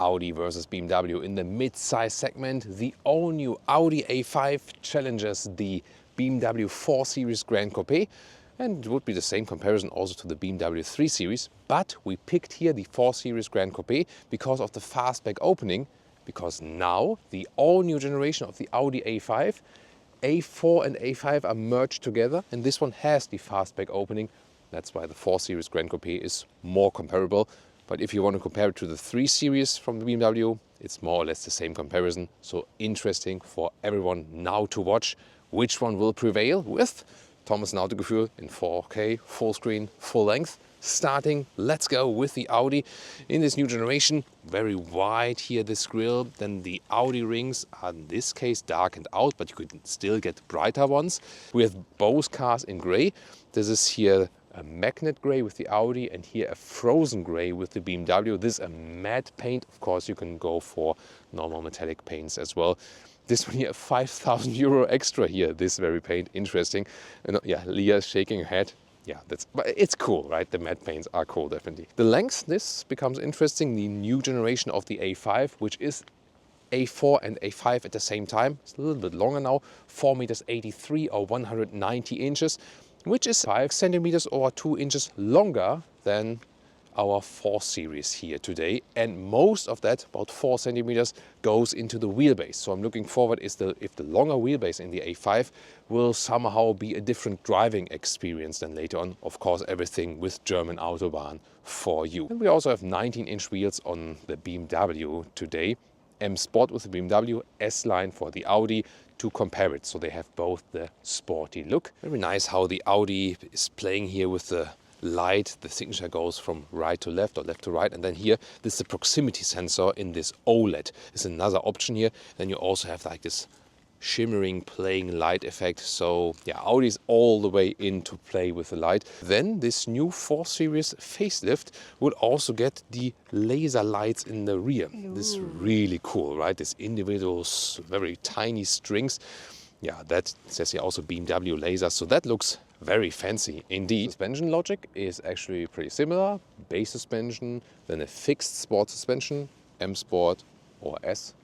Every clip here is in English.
Audi versus BMW in the mid-size segment. The all-new Audi A5 challenges the BMW 4 Series Gran Coupé, and it would be the same comparison also to the BMW 3 Series, but we picked here the 4 Series Gran Coupé because of the fastback opening, because now the all-new generation of the Audi A5, A4 and A5 are merged together, and this one has the fastback opening. That's why the 4 Series Gran Coupé is more comparable. But if you want to compare it to the 3 Series from the BMW, it's more or less the same comparison. So interesting for everyone now to watch which one will prevail with Thomas and Autogefuehl in 4K, full screen, full length. Starting, let's go with the Audi in this new generation. Very wide here, this grille. Then the Audi rings are in this case darkened out, but you could still get brighter ones. We have both cars in gray. This is here a magnet grey with the Audi, and here a frozen grey with the BMW. This is a matte paint. Of course, you can go for normal metallic paints as well. This one here, 5,000 euro extra here, this very paint. Interesting. And yeah, Leah's shaking her head. Yeah, but it's cool, right? The matte paints are cool, definitely. The length, this becomes interesting. The new generation of the A5, which is A4 and A5 at the same time. It's a little bit longer now, 4 meters 83 or 190 inches. Which is 5 centimeters or 2 inches longer than our 4 Series here today. And most of that, about 4 centimeters, goes into the wheelbase. So I'm looking forward if the longer wheelbase in the A5 will somehow be a different driving experience than later on. Of course, everything with German Autobahn for you. And we also have 19-inch wheels on the BMW today. M Sport with the BMW, S-Line for the Audi, to compare it. So they have both the sporty look. Very nice how the Audi is playing here with the light. The signature goes from right to left or left to right. And then here, this is the proximity sensor in this OLED. Is another option here. Then you also have like this shimmering playing light effect. So yeah, Audi is all the way in to play with the light. Then this new 4 Series facelift would also get the laser lights in the rear. Ooh. This is really cool, right? This individual very tiny strings. Yeah, that says here also BMW laser. So that looks very fancy indeed. Suspension logic is actually pretty similar. Base suspension, then a fixed sport suspension, M Sport or S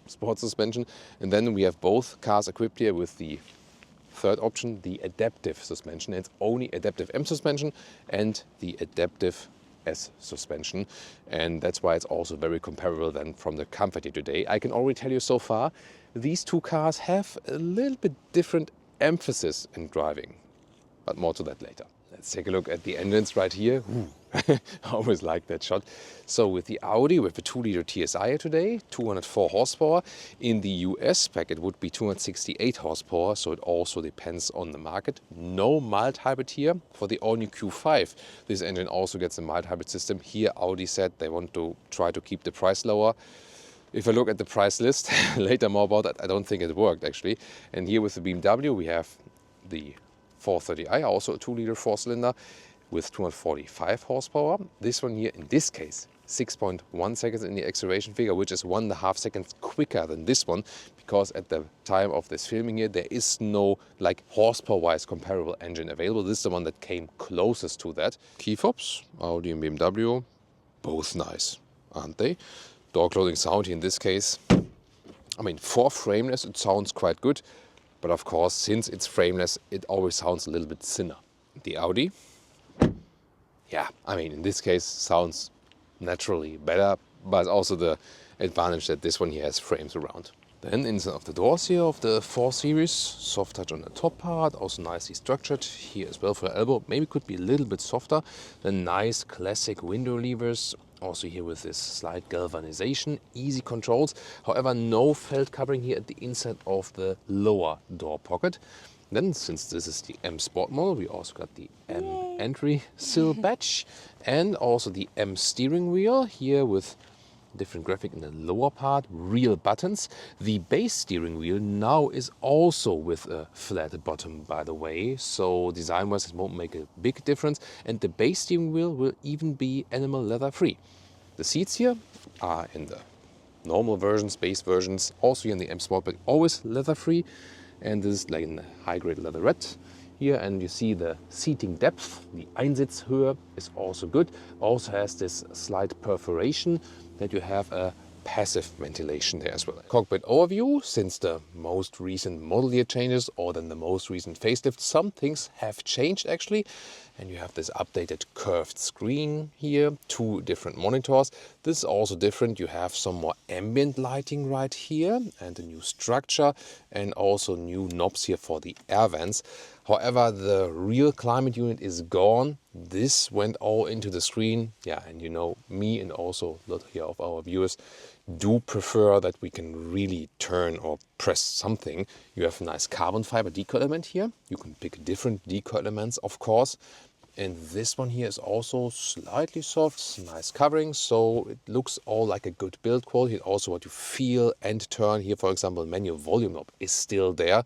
Sport suspension. And then we have both cars equipped here with the third option, the adaptive suspension. It's only adaptive M suspension and the adaptive S suspension. And that's why it's also very comparable then from the comfort here today. I can already tell you so far, these two cars have a little bit different emphasis in driving, but more to that later. Let's take a look at the engines right here. I always like that shot. So with the Audi, we have a 2-liter TSI here today, 204 horsepower. In the US spec, it would be 268 horsepower, so it also depends on the market. No mild hybrid here. For the all-new Q5, this engine also gets a mild hybrid system. Here, Audi said they want to try to keep the price lower. If I look at the price list, later more about that, I don't think it worked actually. And here with the BMW, we have the 430i, also a 2-liter 4-cylinder with 245 horsepower. This one here, in this case, 6.1 seconds in the acceleration figure, which is 1.5 seconds quicker than this one, because at the time of this filming here, there is no like horsepower-wise comparable engine available. This is the one that came closest to that. Key fobs, Audi and BMW, both nice, aren't they? Door closing sound here in this case. I mean, for frameless, it sounds quite good. But of course, since it's frameless, it always sounds a little bit thinner. The Audi, yeah, I mean, in this case, sounds naturally better, but also the advantage that this one here has frames around. Then inside of the doors here of the 4 Series, soft touch on the top part, also nicely structured here as well for the elbow. Maybe could be a little bit softer. Then nice classic window levers. Also here with this slight galvanization, easy controls. However, no felt covering here at the inside of the lower door pocket. Then, since this is the M Sport model, we also got the M entry sill badge and also the M steering wheel here with different graphic in the lower part, real buttons. The base steering wheel now is also with a flat bottom, by the way. So design-wise, it won't make a big difference. And the base steering wheel will even be animal leather free. The seats here are in the normal versions, base versions, also here in the M Sport, but always leather free. And this is like in the high-grade leatherette here, and you see the seating depth. The Einsitzhöhe is also good. Also has this slight perforation that you have a passive ventilation there as well. Cockpit overview, since the most recent model year changes or then the most recent facelift, some things have changed actually. And you have this updated curved screen here, 2 different monitors. This is also different. You have some more ambient lighting right here and a new structure and also new knobs here for the air vents. However, the real climate unit is gone. This went all into the screen. Yeah, and you know, me and also a lot here of our viewers do prefer that we can really turn or press something. You have a nice carbon fiber deco element here. You can pick different deco elements, of course. And this one here is also slightly soft, nice covering, so it looks all like a good build quality. Also what you feel and turn here, for example, manual volume knob is still there.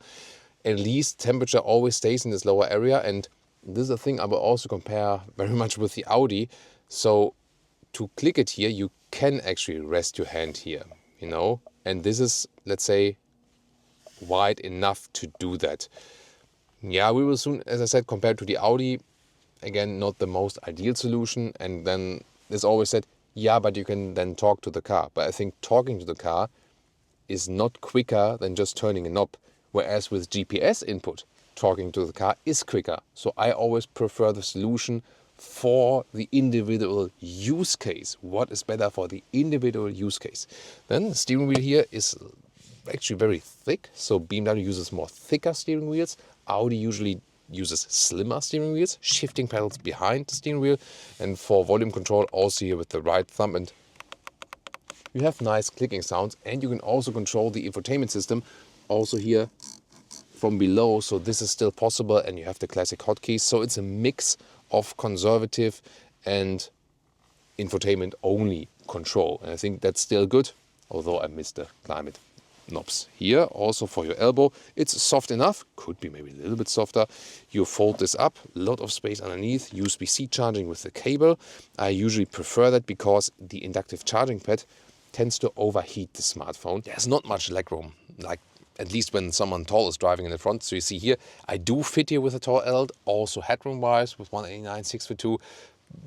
At least temperature always stays in this lower area, and this is a thing I will also compare very much with the Audi. So to click it here, you can actually rest your hand here, you know, and this is, let's say, wide enough to do that. Yeah, we will soon, as I said, compared to the Audi, again, not the most ideal solution. And then there's always said, yeah, but you can then talk to the car. But I think talking to the car is not quicker than just turning a knob. Whereas with GPS input, talking to the car is quicker. So I always prefer the solution for the individual use case. What is better for the individual use case? Then the steering wheel here is actually very thick. So BMW uses more thicker steering wheels. Audi usually uses slimmer steering wheels, shifting pedals behind the steering wheel, and for volume control also here with the right thumb, and you have nice clicking sounds, and you can also control the infotainment system also here from below. So this is still possible, and you have the classic hotkeys. So it's a mix of conservative and infotainment only control, and I think that's still good, although I miss the climate knobs. Here also for your elbow, it's soft enough, could be maybe a little bit softer. You fold this up, a lot of space underneath, USB-C charging with the cable. I usually prefer that because the inductive charging pad tends to overheat the smartphone. There's not much legroom, like at least when someone tall is driving in the front. So you see here, I do fit here with a tall adult, also headroom wise with 189, 6'2",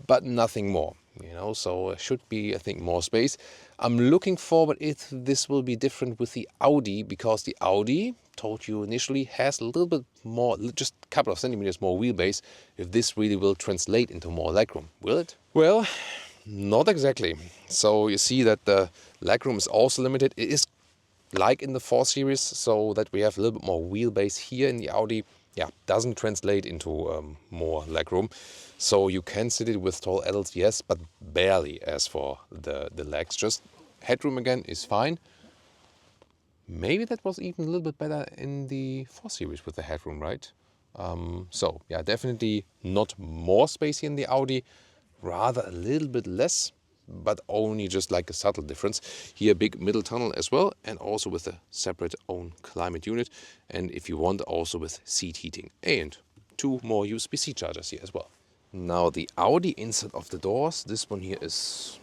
but nothing more, you know, so it should be, I think, more space. I'm looking forward if this will be different with the Audi, because the Audi, told you initially, has a little bit more, just a couple of centimeters more wheelbase. If this really will translate into more legroom, will it? Well, not exactly. So you see that the legroom is also limited. It is like in the 4 Series, so that we have a little bit more wheelbase here in the Audi. Yeah, doesn't translate into more legroom. So you can sit it with tall adults, yes, but barely as for the legs. Just headroom again is fine. Maybe that was even a little bit better in the 4 Series with the headroom, right? So yeah, definitely not more space here in the Audi, rather a little bit less, but only just like a subtle difference. Here, big middle tunnel as well, and also with a separate own climate unit. And if you want, also with seat heating, and 2 more USB-C chargers here as well. Now the Audi inside of the doors, this one here is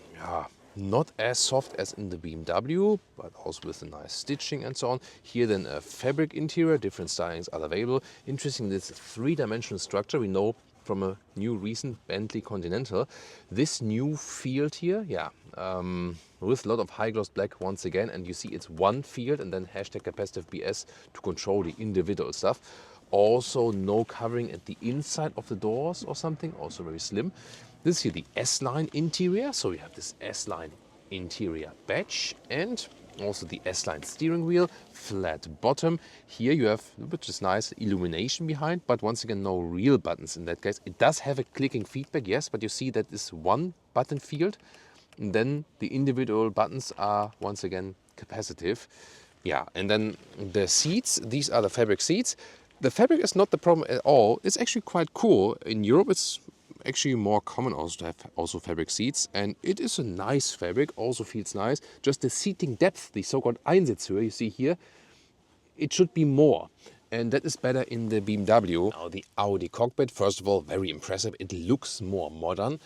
not as soft as in the BMW, but also with a nice stitching and so on. Here then a fabric interior, different stylings are available. Interesting, this 3-dimensional structure we know from a new recent Bentley Continental. This new field here, with a lot of high gloss black once again, and you see it's one field and then hashtag capacitive BS to control the individual stuff. Also no covering at the inside of the doors or something, also very slim. This is here the S-Line interior, so we have this S-Line interior badge and also the S-Line steering wheel, flat bottom. Here you have, which is nice, illumination behind, but once again no real buttons in that case. It does have a clicking feedback, yes, but you see that is one button field, and then the individual buttons are once again capacitive. Yeah, and then the seats, these are the fabric seats. The fabric is not the problem at all. It's actually quite cool. In Europe it's actually more common also to have also fabric seats, and it is a nice fabric, also feels nice. Just the seating depth, the so-called Einsitzhöhe you see here, it should be more, and that is better in the BMW. Now the Audi cockpit, first of all, very impressive. It looks more modern,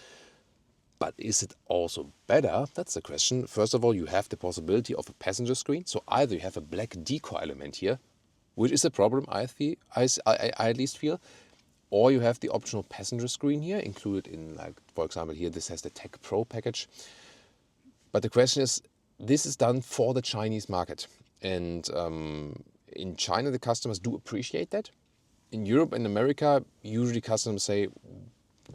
but is it also better? That's the question. First of all, you have the possibility of a passenger screen, so either you have a black deco element here, which is a problem I at least feel, or you have the optional passenger screen here included in, like, for example, here this has the Tech Pro package. But the question is, this is done for the Chinese market. And in China, the customers do appreciate that. In Europe and America, usually customers say,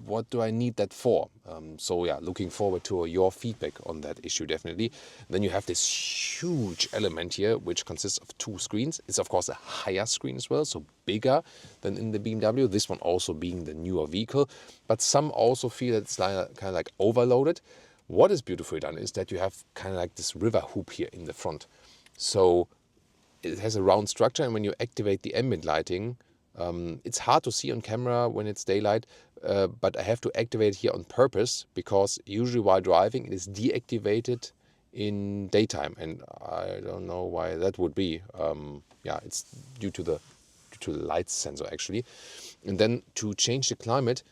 what do I need that for? So yeah, looking forward to your feedback on that issue, definitely. Then you have this huge element here, which consists of 2 screens. It's of course a higher screen as well, so bigger than in the BMW. This one also being the newer vehicle. But some also feel that it's kind of like overloaded. What is beautifully done is that you have kind of like this river hoop here in the front. So it has a round structure, and when you activate the ambient lighting, it's hard to see on camera when it's daylight, but I have to activate it here on purpose, because usually while driving it is deactivated in daytime, and I don't know why that would be. Yeah, it's due to the light sensor actually. And then to change the climate,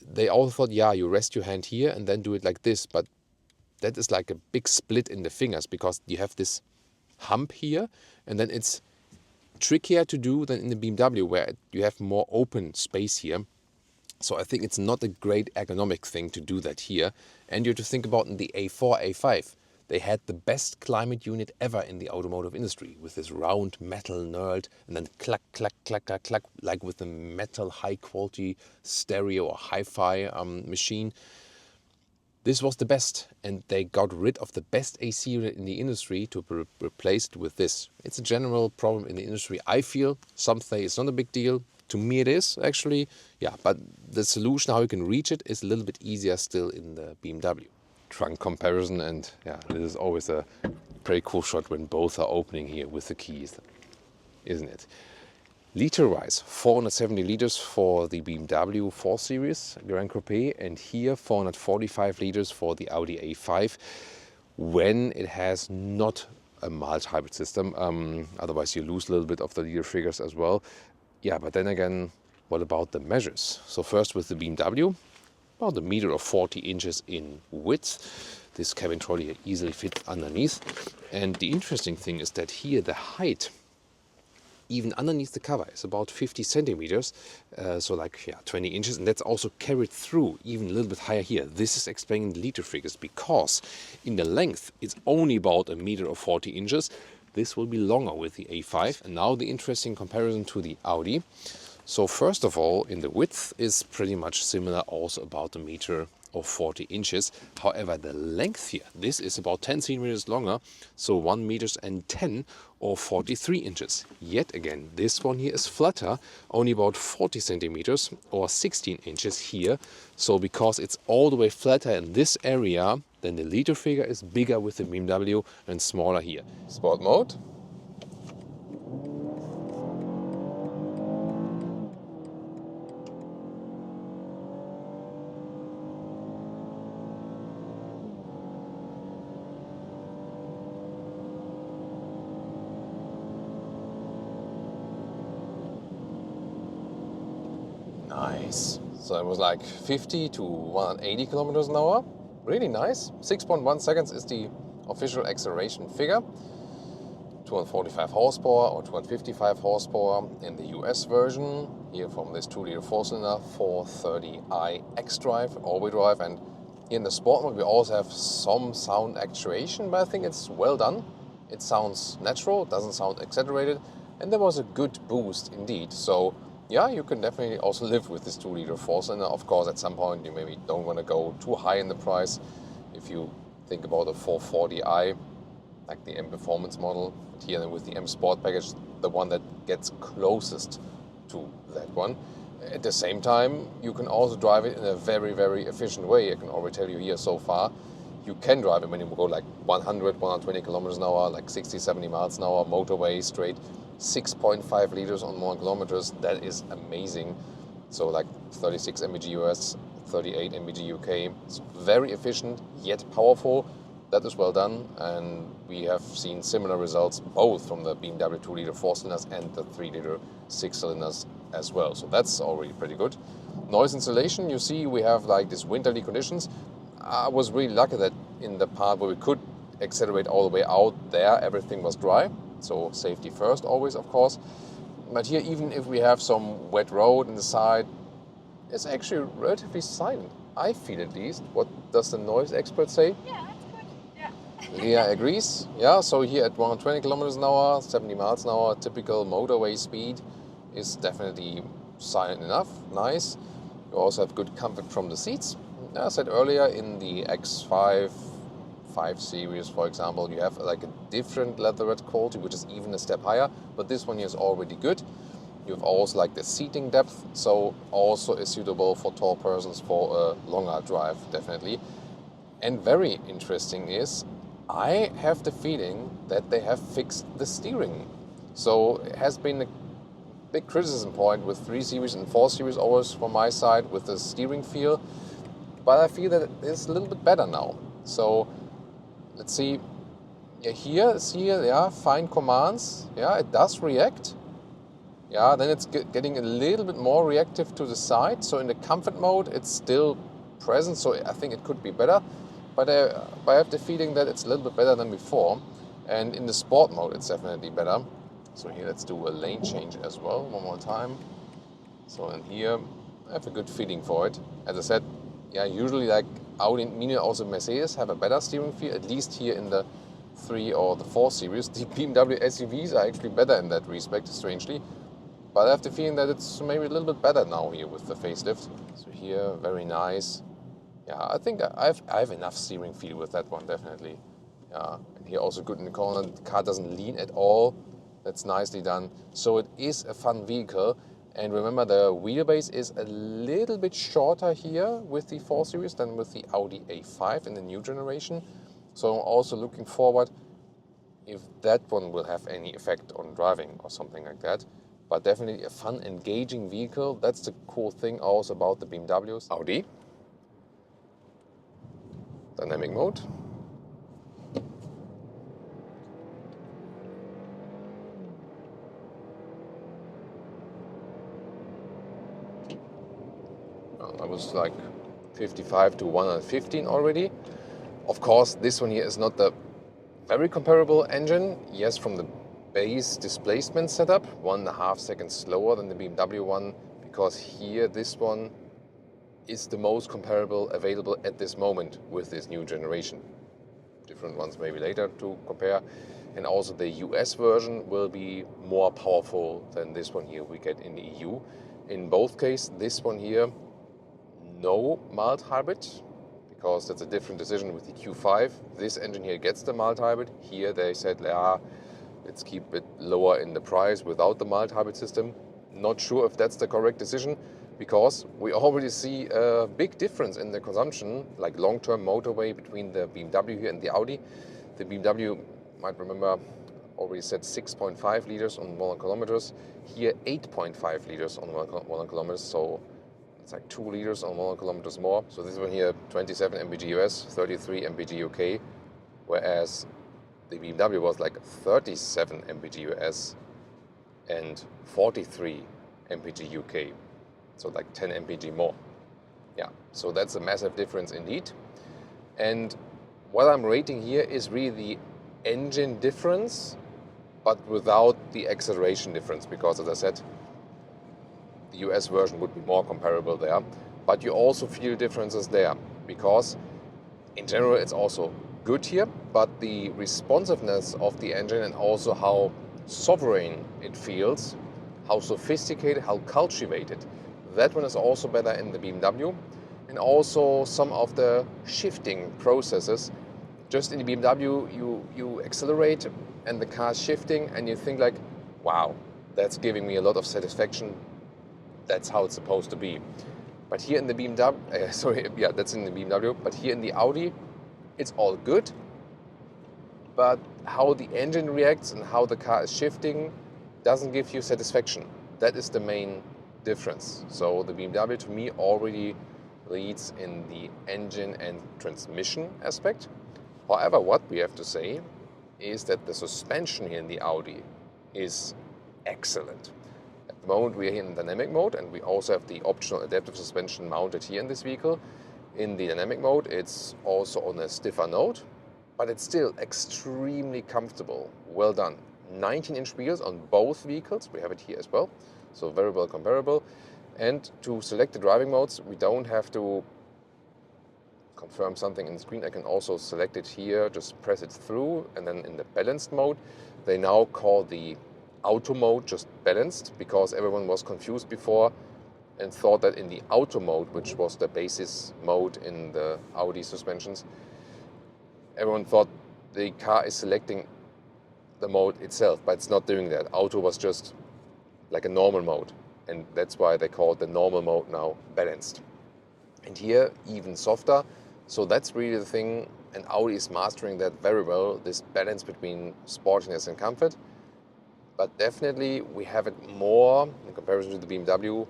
they all thought, yeah, you rest your hand here and then do it like this, but that is like a big split in the fingers, because you have this hump here, and then it's trickier to do than in the BMW, where you have more open space here. So I think it's not a great ergonomic thing to do that here. And you have to think about in the A4, A5, they had the best climate unit ever in the automotive industry, with this round metal knurled and then clack, clack, clack, clack, clack, like with a metal high quality stereo or hi-fi machine. This was the best, and they got rid of the best AC unit in the industry to be replaced with this. It's a general problem in the industry. I feel some say it's not a big deal. To me it is, actually. Yeah, but the solution, how you can reach it, is a little bit easier still in the BMW. Trunk comparison, and yeah, this is always a pretty cool shot when both are opening here with the keys, isn't it? Liter-wise, 470 liters for the BMW 4 Series Gran Coupé, and here 445 liters for the Audi A5, when it has not a mild hybrid system. Otherwise you lose a little bit of the liter figures as well. Yeah, but then again, what about the measures? So first with the BMW, about 1.40 meters in width. This cabin trolley easily fits underneath. And the interesting thing is that here the height, even underneath the cover, is about 50 centimeters, so like 20 inches, and that's also carried through even a little bit higher here. This is explaining the liter figures, because in the length it's only about 1.40 meters. This will be longer with the A5. And now the interesting comparison to the Audi. So first of all, in the width is pretty much similar, also about 1.40 meters. However, the length here, this is about 10 centimeters longer, so 1.10 meters or 43 inches. Yet again, this one here is flatter, only about 40 centimeters or 16 inches here. So because it's all the way flatter in this area, then the liter figure is bigger with the BMW and smaller here. Sport mode. Nice. So it was like 50 to 180 kilometers an hour. Really nice. 6.1 seconds is the official acceleration figure. 245 horsepower or 255 horsepower in the US version. Here from this 2-liter 4-cylinder 430i xDrive, all-wheel drive. And here in the sport mode we also have some sound actuation, but I think it's well done. It sounds natural, doesn't sound exaggerated, and there was a good boost indeed. So yeah, you can definitely also live with this 2-liter 4-cylinder. Of course, at some point you maybe don't want to go too high in the price. If you think about a 440i, like the M Performance model, here with the M Sport package, the one that gets closest to that one. At the same time, you can also drive it in a very, very efficient way. I can already tell you here so far, you can drive it when you go like 100, 120 kilometers an hour, like 60, 70 miles an hour, motorway straight, 6.5 liters on 1 kilometers. That is amazing. So like 36 mpg US, 38 mpg UK. It's very efficient, yet powerful. That is well done, and we have seen similar results both from the BMW 2-liter 4-cylinders and the 3-liter 6-cylinders as well. So that's already pretty good. Noise insulation, you see we have like these winterly conditions. I was really lucky that in the part where we could accelerate all the way out there, everything was dry. So safety first always, of course. But here, even if we have some wet road in the side, it's actually relatively silent. I feel at least. What does the noise expert say? Yeah, that's good. Yeah. Leah agrees. Yeah, so here at 120 kilometers an hour, 70 miles an hour, typical motorway speed is definitely silent enough, nice. You also have good comfort from the seats. As I said earlier, in the X5 5 Series, for example, you have like a different leatherette quality, which is even a step higher, but this one here is already good. You have also like the seating depth, so also is suitable for tall persons for a longer drive, definitely. And very interesting is, I have the feeling that they have fixed the steering. So it has been a big criticism point with 3 Series and 4 Series always from my side with the steering feel, but I feel that it is a little bit better now. So let's see. Yeah, here, yeah, fine commands. Yeah, it does react. Yeah, then it's getting a little bit more reactive to the side. So in the comfort mode, it's still present. So I think it could be better. But I have the feeling that it's a little bit better than before. And in the sport mode, it's definitely better. So here, let's do a lane change as well, one more time. So in here, I have a good feeling for it. As I said, yeah, usually like Audi, Mini, also Mercedes have a better steering feel, at least here in the 3 or the 4 Series. The BMW SUVs are actually better in that respect, strangely. But I have the feeling that it's maybe a little bit better now here with the facelift. So here, very nice. Yeah, I think I have enough steering feel with that one, definitely. Yeah, and here also good in the corner. The car doesn't lean at all. That's nicely done. So it is a fun vehicle. And remember, the wheelbase is a little bit shorter here with the 4 Series than with the Audi A5 in the new generation. So I'm also looking forward if that one will have any effect on driving or something like that. But definitely a fun, engaging vehicle. That's the cool thing also about the BMWs. Audi. Dynamic mode. Well, I was like 55 to 115 already. Of course, this one here is not the very comparable engine. Yes, from the base displacement setup, 1.5 seconds slower than the BMW one, because here this one is the most comparable available at this moment with this new generation. Different ones maybe later to compare. And also the US version will be more powerful than this one here we get in the EU. In both cases, this one here, no mild hybrid, because that's a different decision with the Q5. This engine here gets the mild hybrid. Here they said, let's keep it lower in the price without the mild hybrid system. Not sure if that's the correct decision, because we already see a big difference in the consumption, like long-term motorway between the BMW here and the Audi. The BMW, might remember, already said 6.5 liters on 100 kilometers. Here 8.5 liters on 100 kilometers, so it's like 2 liters on 100 kilometers more. So this one here, 27 mpg US, 33 mpg UK, whereas the BMW was like 37 mpg US and 43 mpg UK. So like 10 mpg more. Yeah, so that's a massive difference indeed. And what I'm rating here is really the engine difference, but without the acceleration difference, because as I said, the US version would be more comparable there. But you also feel differences there, because in general it's also good here, but the responsiveness of the engine and also how sovereign it feels, how sophisticated, how cultivated, that one is also better in the BMW. And also some of the shifting processes. Just in the BMW, you accelerate and the car's shifting and you think like, wow, that's giving me a lot of satisfaction. That's how it's supposed to be. But here in the BMW, that's in the BMW, but here in the Audi, it's all good. But how the engine reacts and how the car is shifting doesn't give you satisfaction. That is the main difference. So the BMW to me already leads in the engine and transmission aspect. However, what we have to say is that the suspension here in the Audi is excellent. At the moment we are here in dynamic mode, and we also have the optional adaptive suspension mounted here in this vehicle. In the dynamic mode it's also on a stiffer note, but it's still extremely comfortable. Well done. 19-inch wheels on both vehicles, we have it here as well, so very well comparable. And to select the driving modes, we don't have to confirm something in the screen, I can also select it here, just press it through, and then in the balanced mode, they now call the auto mode just balanced, because everyone was confused before and thought that in the auto mode, which was the basis mode in the Audi suspensions, everyone thought the car is selecting the mode itself, but it's not doing that. Auto was just like a normal mode, and that's why they call the normal mode now balanced. And here, even softer. So that's really the thing, and Audi is mastering that very well, this balance between sportiness and comfort. But definitely we have it more, in comparison to the BMW,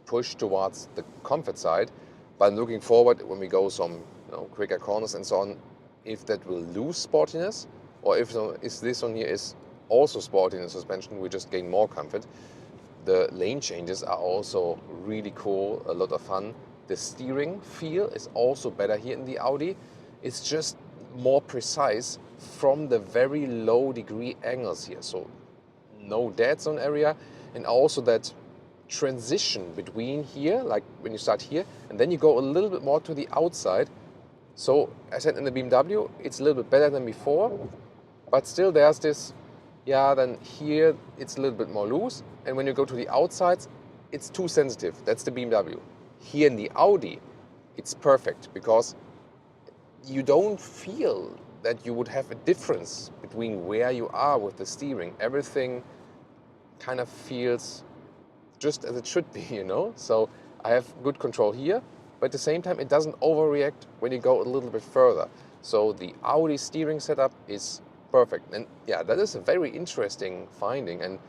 pushed towards the comfort side. But looking forward, when we go some quicker corners and so on, if that will lose sportiness, or if this one here is also sporty in the suspension, we just gain more comfort. The lane changes are also really cool, a lot of fun. The steering feel is also better here in the Audi. It's just more precise from the very low degree angles here. So no dead zone area, and also that transition between here, like when you start here, and then you go a little bit more to the outside. So as I said, in the BMW, it's a little bit better than before, but still there's this, then here it's a little bit more loose, and when you go to the outsides, it's too sensitive. That's the BMW. Here in the Audi, it's perfect, because you don't feel that you would have a difference between where you are with the steering. Everything kind of feels just as it should be, So I have good control here, but at the same time, it doesn't overreact when you go a little bit further. So the Audi steering setup is perfect. And that is a very interesting finding. And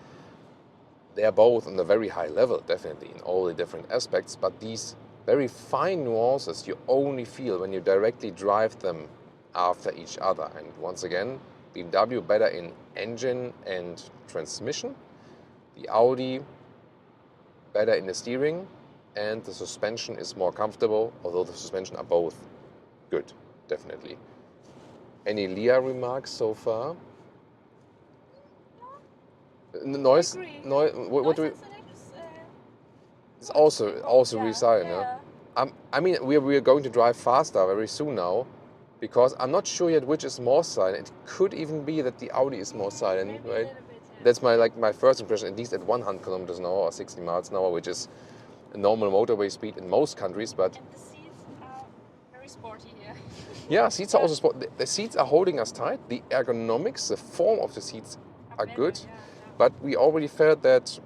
they are both on a very high level, definitely, in all the different aspects. But these very fine nuances you only feel when you directly drive them after each other. And once again, BMW better in engine and transmission. The Audi better in the steering, and the suspension is more comfortable, although the suspension are both good, definitely. Any Leah remarks so far? Noise? What do we? It's also really silent. I mean, we are going to drive faster very soon now, because I'm not sure yet which is more silent. It could even be that the Audi is more silent, right? That's my first impression, at least at 100 kilometers an hour or 60 miles an hour, which is a normal motorway speed in most countries. But and the seats are very sporty here. Yeah, seats are also sporty. The seats are holding us tight. The ergonomics, the form of the seats are good. But we already felt that,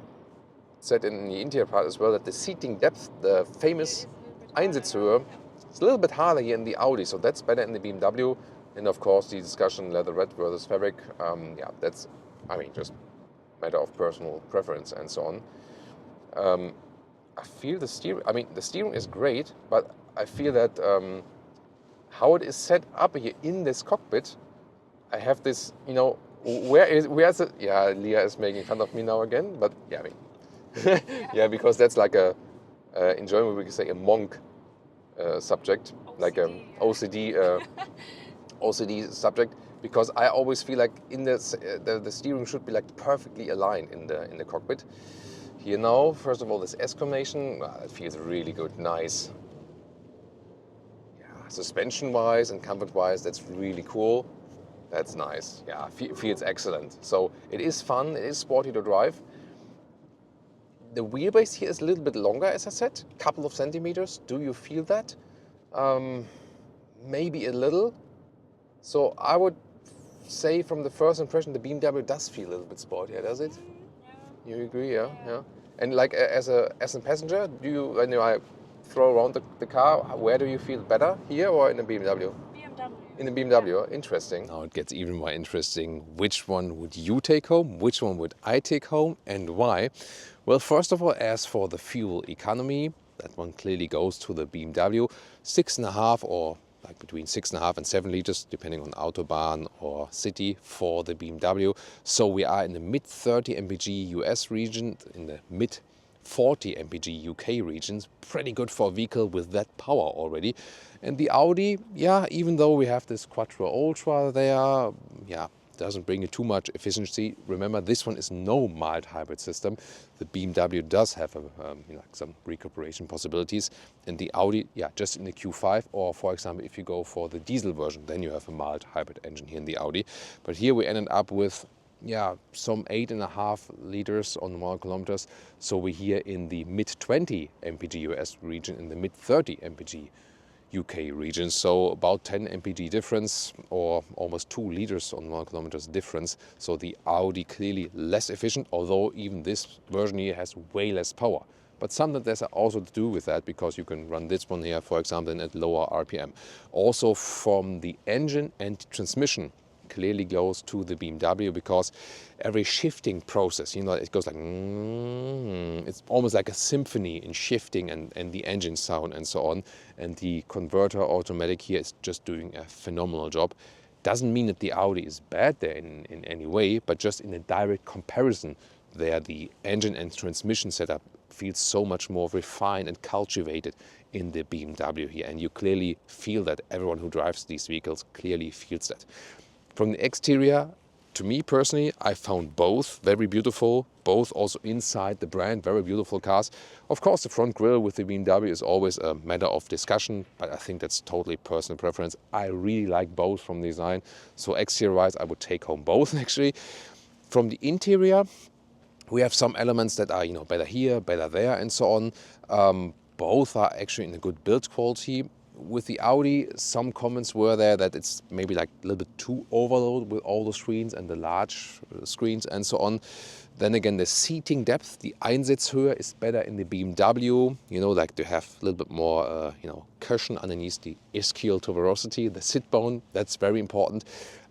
said in the interior part as well, that the seating depth, the famous Einsitzhöhe, it's a little bit harder here in the Audi. So that's better in the BMW. And of course, the discussion leatherette versus fabric, that's, just matter of personal preference and so on. I feel the steering, the steering is great, but I feel that how it is set up here in this cockpit, I have this, where's it? Yeah, Leah is making fun of me now again, but because that's like in German we can say a monk subject, OCD, like OCD, OCD subject, because I always feel like in the steering should be like perfectly aligned in the cockpit. Here now, first of all, this S combination, it feels really good, nice. Suspension-wise and comfort-wise, that's really cool. That's nice. Feels excellent. So it is fun, it is sporty to drive. The wheelbase here is a little bit longer, as I said, couple of centimeters. Do you feel that? Maybe a little. So I would say from the first impression, the BMW does feel a little bit sportier, does it? You agree, yeah? And like as a passenger, when I throw around the car, where do you feel better, here or in the BMW? BMW. In the BMW, interesting. Now it gets even more interesting. Which one would you take home? Which one would I take home, and why? Well, first of all, as for the fuel economy, that one clearly goes to the BMW. 6.5 or like between 6.5 and 7 liters, depending on Autobahn or city, for the BMW. So we are in the mid 30 mpg US region, in the mid 40 mpg UK regions. Pretty good for a vehicle with that power already. And the Audi, even though we have this Quattro Ultra there, doesn't bring you too much efficiency. Remember, this one is no mild hybrid system. The BMW does have some recuperation possibilities. And the Audi, just in the Q5, or for example, if you go for the diesel version, then you have a mild hybrid engine here in the Audi. But here we ended up with some 8.5 liters on 1 kilometers. So we're here in the mid 20 mpg US region, in the mid 30 mpg UK region. So about 10 mpg difference, or almost 2 liters on 1 kilometers difference. So the Audi clearly less efficient, although even this version here has way less power. But something there's also to do with that, because you can run this one here, for example, at lower RPM. Also from the engine and transmission, clearly goes to the BMW, because every shifting process, it goes like, it's almost like a symphony in shifting and the engine sound and so on. And the converter automatic here is just doing a phenomenal job. Doesn't mean that the Audi is bad there in any way, but just in a direct comparison there, the engine and transmission setup feels so much more refined and cultivated in the BMW here. And you clearly feel that. Everyone who drives these vehicles clearly feels that. From the exterior, to me personally, I found both very beautiful, both also inside the brand, very beautiful cars. Of course, the front grille with the BMW is always a matter of discussion, but I think that's totally personal preference. I really like both from design. So exterior-wise, I would take home both actually. From the interior, we have some elements that are, better here, better there, and so on. Both are actually in a good build quality. With the Audi, some comments were there that it's maybe like a little bit too overloaded with all the screens and the large screens and so on. Then again, the seating depth, the Einsitzhöhe is better in the BMW. Like to have a little bit more, cushion underneath the ischial tuberosity, the sit bone. That's very important.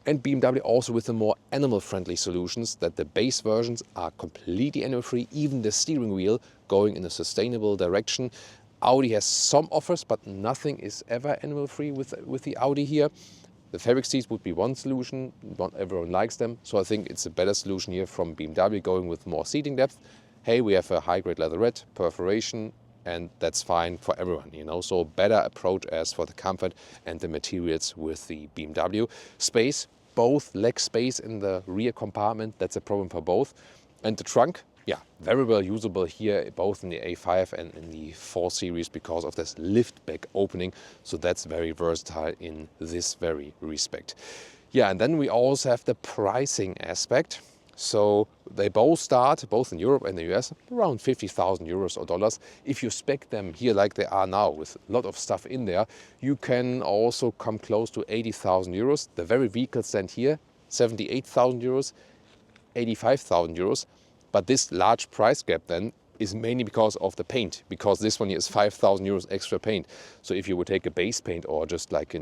And BMW also with the more animal-friendly solutions, that the base versions are completely animal-free, even the steering wheel going in a sustainable direction. Audi has some offers, but nothing is ever animal-free with the Audi here. The fabric seats would be one solution. Not everyone likes them, so I think it's a better solution here from BMW, going with more seating depth. Hey, we have a high-grade leatherette, perforation, and that's fine for everyone, So better approach as for the comfort and the materials with the BMW. Space, both leg space in the rear compartment, that's a problem for both. And the trunk, very well usable here, both in the A5 and in the 4 Series, because of this lift back opening. So that's very versatile in this very respect. And then we also have the pricing aspect. So they both start, both in Europe and the US, around 50,000 euros or dollars. If you spec them here like they are now, with a lot of stuff in there, you can also come close to 80,000 euros. The very vehicle stand here, 78,000 euros, 85,000 euros. But this large price gap then is mainly because of the paint, because this one here is 5,000 euros extra paint. So if you would take a base paint or just like,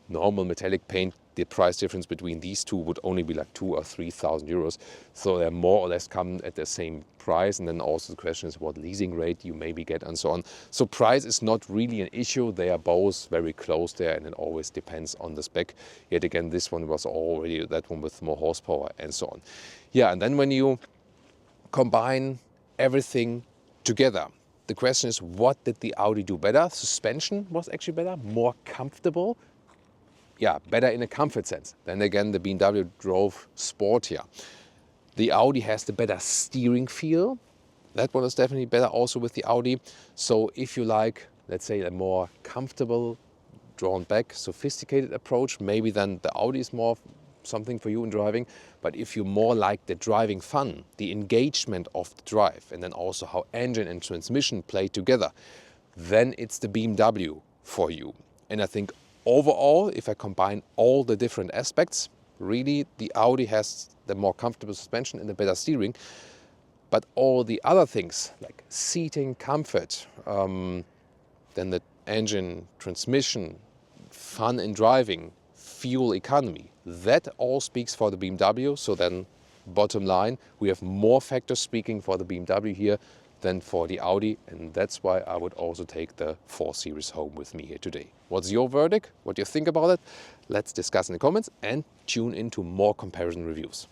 normal metallic paint, the price difference between these two would only be like 2,000 or 3,000 euros. So they more or less come at the same price. And then also the question is what leasing rate you maybe get and so on. So price is not really an issue. They are both very close there, and it always depends on the spec. Yet again, this one was already that one with more horsepower and so on. And then when you combine everything together, the question is, what did the Audi do better? Suspension was actually better, more comfortable. Better in a comfort sense. Then again, the BMW drove sportier. The Audi has the better steering feel. That one is definitely better also with the Audi. So if you like, let's say, a more comfortable, drawn back, sophisticated approach, maybe then the Audi is more something for you in driving. But if you more like the driving fun, the engagement of the drive, and then also how engine and transmission play together, then it's the BMW for you. And I think overall, if I combine all the different aspects, really the Audi has the more comfortable suspension and the better steering. But all the other things like seating, comfort, then the engine, transmission, fun in driving, fuel economy, that all speaks for the BMW. So then bottom line, we have more factors speaking for the BMW here than for the Audi, and that's why I would also take the 4 Series home with me here today. What's your verdict? What do you think about it? Let's discuss in the comments and tune into more comparison reviews.